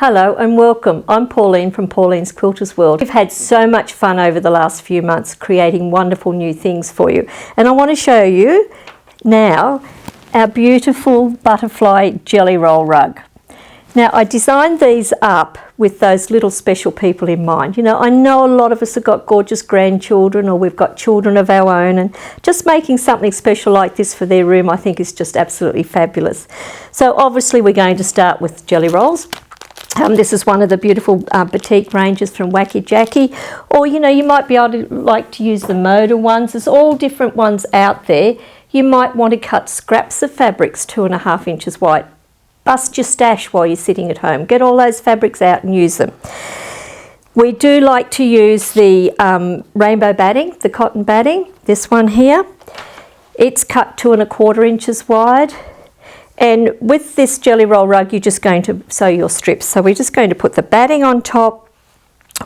Hello and welcome. I'm Pauline from Pauline's Quilters World. We've had so much fun over the last few months creating wonderful new things for you. And I want to show you now our beautiful butterfly jelly roll rug. Now I designed these up with those little special people in mind. You know, I know a lot of us have got gorgeous grandchildren or we've got children of our own, and just making something special like this for their room I think is just absolutely fabulous. So obviously we're going to start with jelly rolls. This is one of the beautiful batik ranges from Wacky Jackie, or you know, you might be able to like to use the motor ones. There's all different ones out there. You might want to cut scraps of fabrics 2.5 inches wide. Bust your stash while you're sitting at home. Get all those fabrics out and use them. We do like to use the rainbow batting, the cotton batting, this one here. It's cut 2.25 inches wide. And with this jelly roll rug, you're just going to sew your strips. So we're just going to put the batting on top.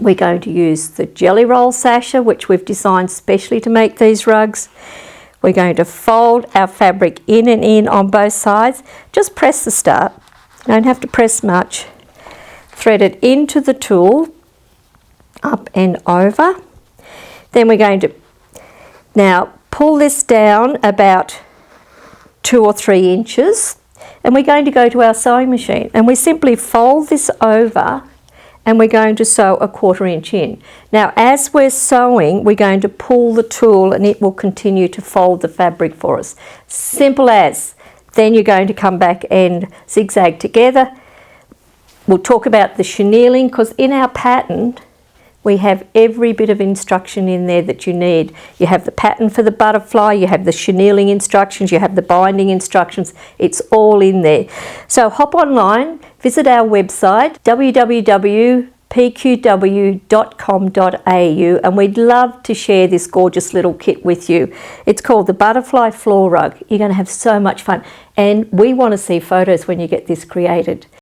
We're going to use the Jelly Roll Sasher, which we've designed specially to make these rugs. We're going to fold our fabric in and in on both sides. Just press the start. You don't have to press much. Thread it into the tool, up and over. Then we're going to now pull this down about 2 or 3 inches, and we're going to go to our sewing machine and we simply fold this over and we're going to sew 1/4 inch in. Now as we're sewing, we're going to pull the tool and it will continue to fold the fabric for us. Simple as. Then you're going to come back and zigzag together. We'll talk about the chenilling, because in our pattern we have every bit of instruction in there that you need. You have the pattern for the butterfly, you have the chenilling instructions, you have the binding instructions. It's all in there. So hop online, visit our website, www.pqw.com.au, and we'd love to share this gorgeous little kit with you. It's called the Butterfly Floor Rug. You're going to have so much fun. And we want to see photos when you get this created.